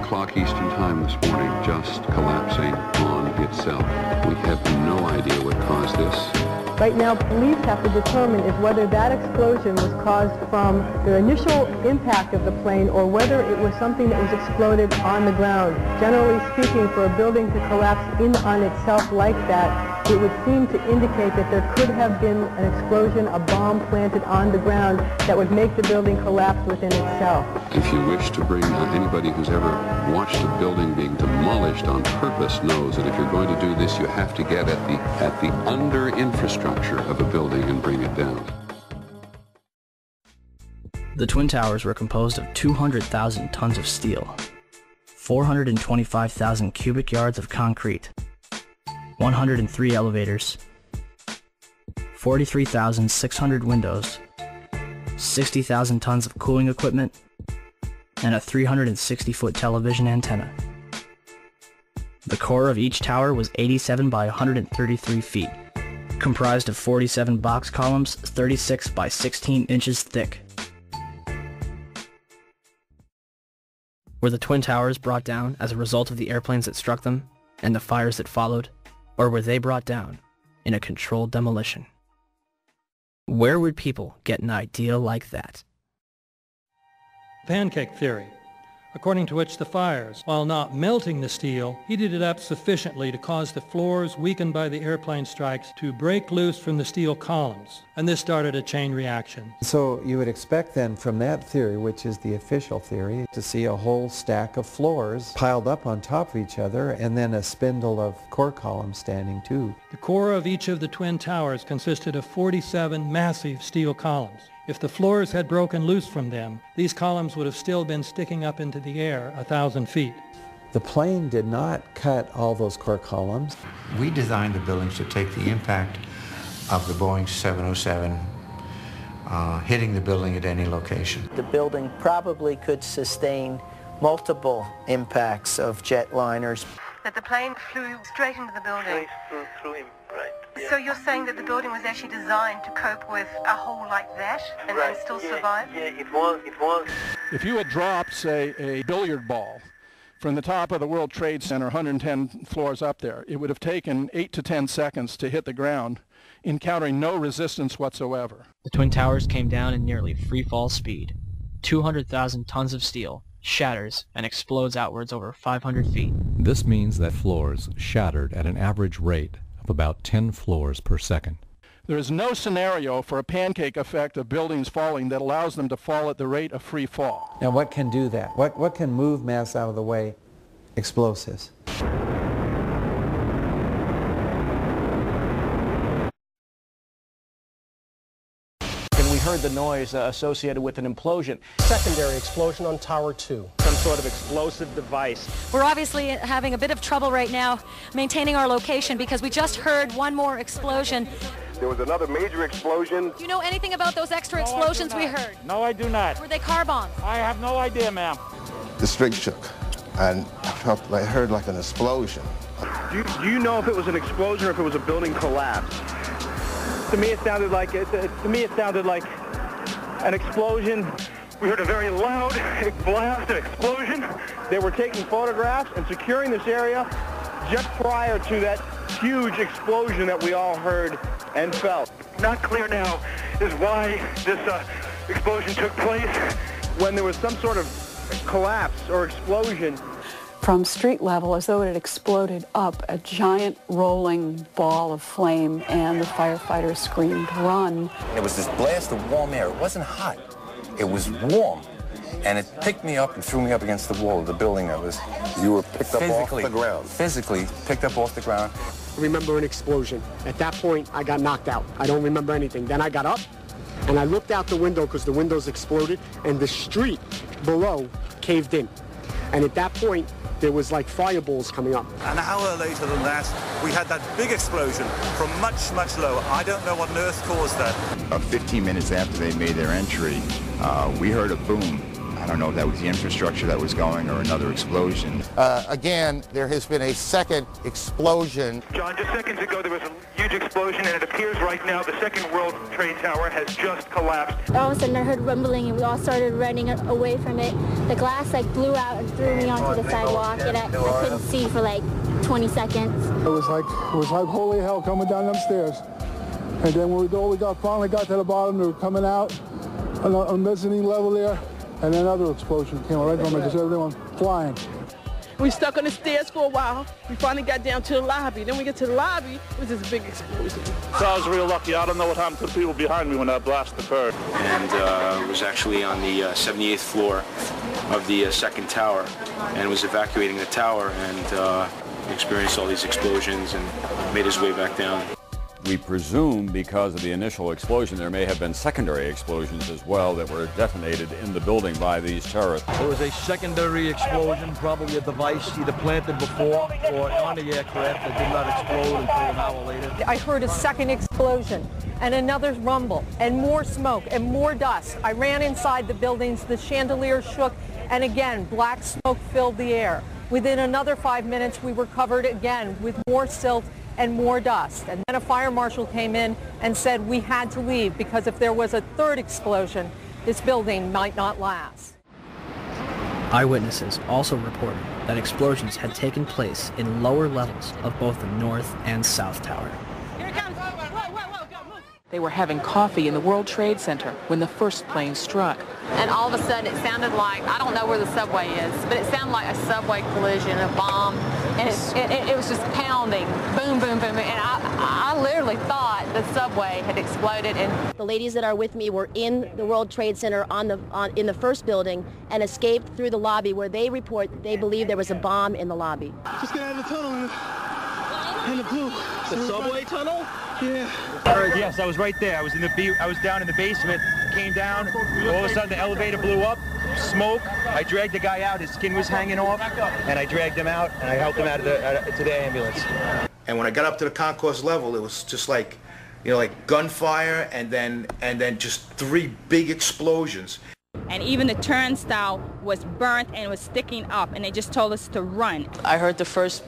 o'clock Eastern Time this morning, just collapsing on itself. We have no idea what caused this. Right now, police have to determine is whether that explosion was caused from the initial impact of the plane or whether it was something that was exploded on the ground. Generally speaking, for a building to collapse in on itself like that, it would seem to indicate that there could have been an explosion, a bomb planted on the ground that would make the building collapse within itself. If you wish to bring anybody who's ever watched a building being demolished on purpose knows that if you're going to do this, you have to get at the under infrastructure of a building and bring it down. The Twin Towers were composed of 200,000 tons of steel, 425,000 cubic yards of concrete, 103 elevators, 43,600 windows, 60,000 tons of cooling equipment, and a 360-foot television antenna. The core of each tower was 87 by 133 feet, comprised of 47 box columns 36 by 16 inches thick. Were the Twin Towers brought down as a result of the airplanes that struck them and the fires that followed, or were they brought down in a controlled demolition? Where would people get an idea like that? Pancake theory, according to which the fires, while not melting the steel, heated it up sufficiently to cause the floors weakened by the airplane strikes to break loose from the steel columns, and this started a chain reaction. So you would expect then from that theory, which is the official theory, to see a whole stack of floors piled up on top of each other and then a spindle of core columns standing too. The core of each of the Twin Towers consisted of 47 massive steel columns. If the floors had broken loose from them, these columns would have still been sticking up into the air 1,000 feet. The plane did not cut all those core columns. We designed the buildings to take the impact of the Boeing 707 hitting the building at any location. The building probably could sustain multiple impacts of jetliners. That the plane flew straight into the building? Through him, right. Yeah. So you're saying that the building was actually designed to cope with a hole like that and right. still survive? Yeah, it was. If you had dropped, say, a billiard ball from the top of the World Trade Center, 110 floors up there, it would have taken 8 to 10 seconds to hit the ground, encountering no resistance whatsoever. The Twin Towers came down in nearly free fall speed. 200,000 tons of steel shatters and explodes outwards over 500 feet. This means that floors shattered at an average rate of about 10 floors per second. There is no scenario for a pancake effect of buildings falling that allows them to fall at the rate of free fall. Now what can do that? What can move mass out of the way? Explosives. We heard the noise associated with an implosion. Secondary explosion on Tower 2. Some sort of explosive device. We're obviously having a bit of trouble right now maintaining our location because we just heard one more explosion. There was another major explosion. Do you know anything about those extra explosions we heard? No, I do not. Were they car bombs? I have no idea, ma'am. The street shook, and I heard like an explosion. Do you know if it was an explosion or if it was a building collapse? To me, it sounded like an explosion. We heard a very loud blast, an explosion. They were taking photographs and securing this area just prior to that huge explosion that we all heard and felt. Not clear now is why this explosion took place. When there was some sort of collapse or explosion, from street level, as though it had exploded up, a giant rolling ball of flame, and the firefighters screamed, "Run!" It was this blast of warm air. It wasn't hot. It was warm. And it picked me up and threw me up against the wall of the building that was... You were picked up off the ground? Physically picked up off the ground. I remember an explosion. At that point, I got knocked out. I don't remember anything. Then I got up, and I looked out the window because the windows exploded, and the street below caved in. And at that point, there was like fireballs coming up. An hour later than that, we had that big explosion from much, much lower. I don't know what on earth caused that. About 15 minutes after they made their entry, we heard a boom, and don't know if that was the infrastructure that was going or another explosion. Again, there has been a second explosion. John, just seconds ago there was a huge explosion, and it appears right now the second World Trade Tower has just collapsed. All of a sudden I heard rumbling and we all started running away from it. The glass blew out and threw me onto the sidewalk, and I couldn't see for 20 seconds. It was like holy hell coming down them stairs. And then when we finally got to the bottom, they were coming out on the mezzanine level there, and another explosion came right from it, just everyone flying. We stuck on the stairs for a while. We finally got down to the lobby. Then we get to the lobby, it was this big explosion. So I was real lucky. I don't know what happened to the people behind me when that blast occurred. And was actually on the 78th floor of the second tower, and was evacuating the tower, and experienced all these explosions and made his way back down. We presume because of the initial explosion there may have been secondary explosions as well that were detonated in the building by these terrorists. There was a secondary explosion, probably a device either planted before or on the aircraft that did not explode until an hour later. I heard a second explosion and another rumble and more smoke and more dust. I ran inside the buildings, the chandelier shook, and again black smoke filled the air. Within another 5 minutes we were covered again with more silt and more dust. And then a fire marshal came in and said we had to leave because if there was a third explosion, this building might not last. Eyewitnesses also reported that explosions had taken place in lower levels of both the North and South Tower. They were having coffee in the World Trade Center when the first plane struck. And all of a sudden it sounded like, I don't know where the subway is, but it sounded like a subway collision, a bomb, and it was just pounding, boom, boom, boom, and I literally thought the subway had exploded. And the ladies that are with me were in the World Trade Center in the first building and escaped through the lobby where they report that they believe there was a bomb in the lobby. Just get out of the tunnel and the blue. The subway tunnel? Yeah. Yes, I was right there. I was down in the basement, came down, all of a sudden the elevator blew up, smoke. I dragged the guy out, his skin was hanging off, and I dragged him out, and I helped him out to the ambulance. And when I got up to the concourse level, it was just like, like gunfire, and then just 3 big explosions. And even the turnstile was burnt and was sticking up, and they just told us to run. I heard the first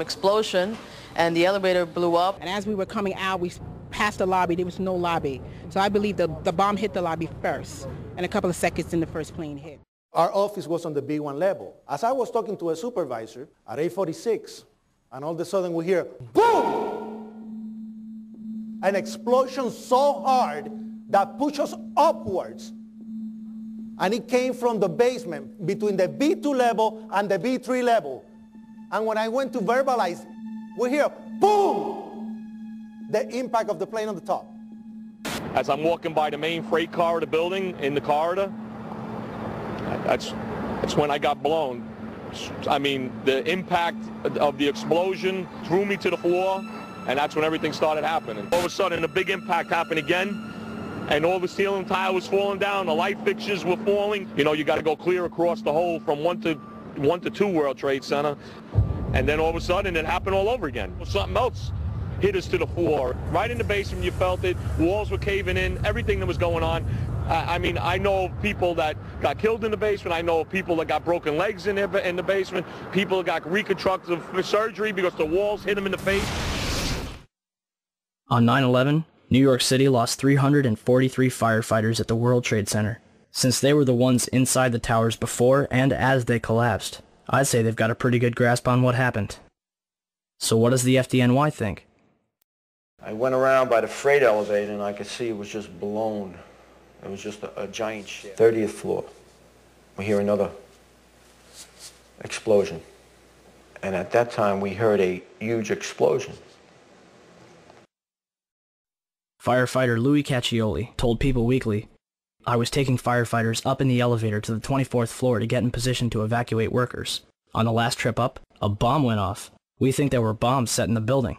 explosion, and the elevator blew up. And as we were coming out, we passed the lobby. There was no lobby. So I believe the bomb hit the lobby first, and a couple of seconds in the first plane hit. Our office was on the B1 level. As I was talking to a supervisor at 8:46, and all of a sudden we hear, boom! An explosion so hard that pushed us upwards. And it came from the basement between the B2 level and the B3 level. And when I went to verbalize, we hear, boom! The impact of the plane on the top. As I'm walking by the main freight corridor building in the corridor, that's when I got blown. I mean, the impact of the explosion threw me to the floor, and that's when everything started happening. All of a sudden, a big impact happened again, and all the ceiling tile was falling down, the light fixtures were falling. You got to go clear across the whole from 1 to 2 World Trade Center. And then all of a sudden, it happened all over again. Something else hit us to the floor. Right in the basement, you felt it. Walls were caving in, everything that was going on. I mean, I know of people that got killed in the basement. I know of people that got broken legs in the basement. People that got reconstructive surgery because the walls hit them in the face. On 9/11, New York City lost 343 firefighters at the World Trade Center. Since they were the ones inside the towers before and as they collapsed, I'd say they've got a pretty good grasp on what happened. So what does the FDNY think? I went around by the freight elevator and I could see it was just blown. It was just a giant ship. 30th floor. We hear another explosion. And at that time we heard a huge explosion. Firefighter Louis Caccioli told People Weekly, "I was taking firefighters up in the elevator to the 24th floor to get in position to evacuate workers. On the last trip up, a bomb went off. We think there were bombs set in the building."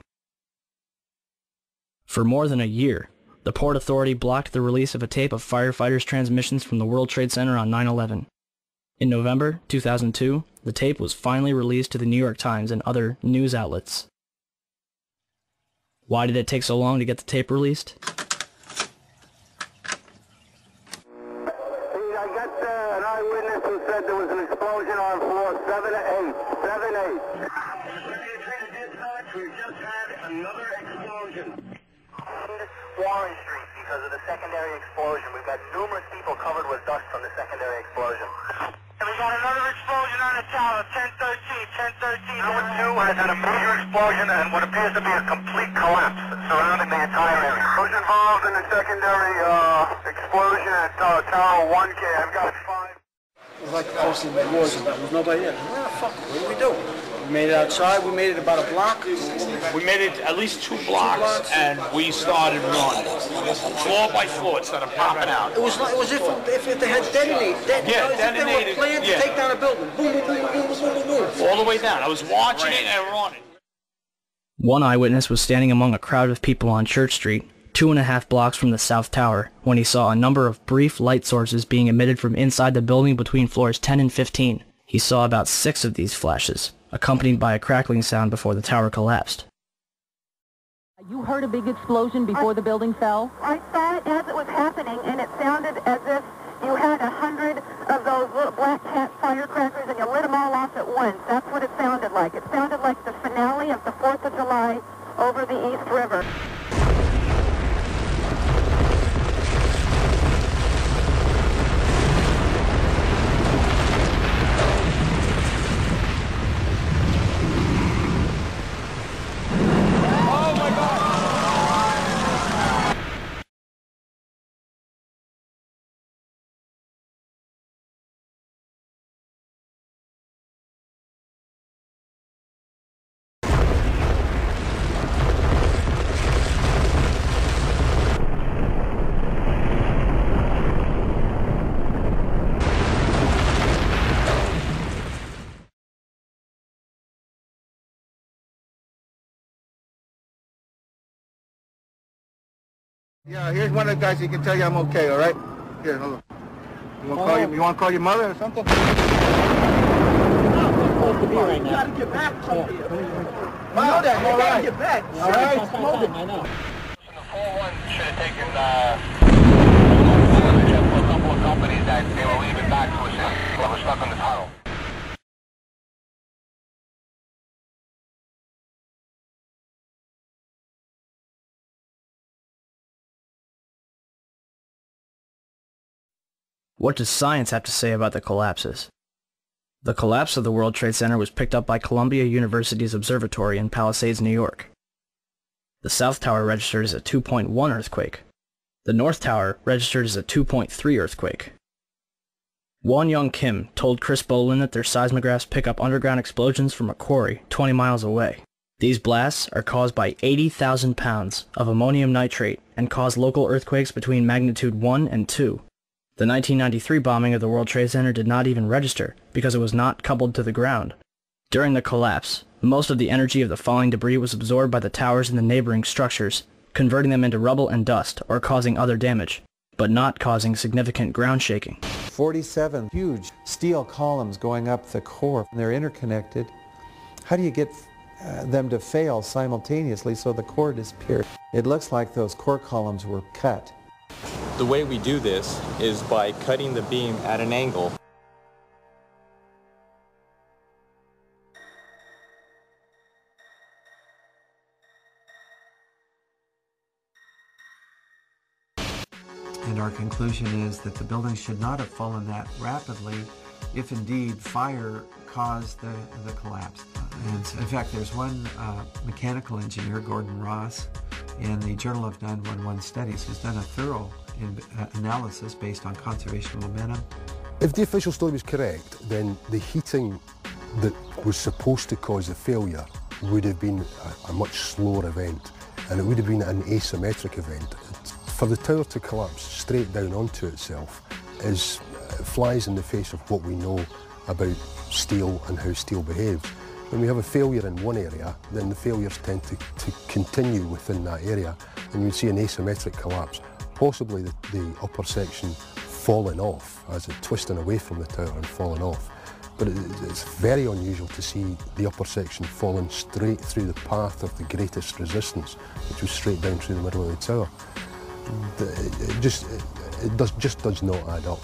For more than a year, the Port Authority blocked the release of a tape of firefighters' transmissions from the World Trade Center on 9/11. In November 2002, the tape was finally released to the New York Times and other news outlets. Why did it take so long to get the tape released? I got an eyewitness who secondary explosion. We've got numerous people covered with dust from the secondary explosion. And we got another explosion on the tower, 1013, 1013. Tower 2 has had a major explosion and what appears to be a complete collapse surrounding the entire area. Who's involved in the secondary explosion at Tower 1K? I've got 5. It was like posting the wars and there was nobody there. Where the fuck? What do we do? We made it outside. We made it about a block. We made it at least 2 blocks, and we started running. Floor by floor, instead of popping out. It was like it was if they had detonated. Detonated. They were planned to take down a building. Boom, boom, boom, boom, boom, boom, boom, boom. All the way down. I was watching it and running. One eyewitness was standing among a crowd of people on Church Street, 2.5 blocks from the South Tower, when he saw a number of brief light sources being emitted from inside the building between floors 10 and 15. He saw about 6 of these flashes, accompanied by a crackling sound before the tower collapsed. You heard a big explosion before the building fell? I saw it as it was happening, and it sounded as if you had 100 of those little black cat firecrackers and you lit them all off at once. That's what it sounded like. It sounded like the finale of the 4th of July over the East River. Yeah, here's one of the guys who can tell you I'm okay, all right? Here, hold on. You want to call your mother or something? You gotta get back from here. You know that. You gotta get back. All right? I know. The 4-1 should have taken a couple of companies that they were leaving back to us that were stuck in the tunnel. What does science have to say about the collapses? The collapse of the World Trade Center was picked up by Columbia University's observatory in Palisades, New York. The South Tower registered as a 2.1 earthquake. The North Tower registered as a 2.3 earthquake. Won Young Kim told Chris Bolin that their seismographs pick up underground explosions from a quarry 20 miles away. These blasts are caused by 80,000 pounds of ammonium nitrate and cause local earthquakes between magnitude 1 and 2. The 1993 bombing of the World Trade Center did not even register because it was not coupled to the ground. During the collapse, most of the energy of the falling debris was absorbed by the towers and the neighboring structures, converting them into rubble and dust or causing other damage, but not causing significant ground shaking. 47 huge steel columns going up the core. They're interconnected. How do you get them to fail simultaneously so the core disappears? It looks like those core columns were cut. The way we do this is by cutting the beam at an angle. And our conclusion is that the building should not have fallen that rapidly if indeed fire caused the collapse. And in fact, there's one mechanical engineer, Gordon Ross, in the Journal of 911 Studies, who's done a thorough analysis based on conservation momentum. If the official story was correct, then the heating that was supposed to cause the failure would have been a much slower event, and it would have been an asymmetric event. For the tower to collapse straight down onto itself flies in the face of what we know about steel and how steel behaves. When we have a failure in one area, then the failures tend to continue within that area, and you see an asymmetric collapse, possibly the upper section falling off as it twisting away from the tower and falling off. But it's very unusual to see the upper section falling straight through the path of the greatest resistance, which was straight down through the middle of the tower. It just does not add up.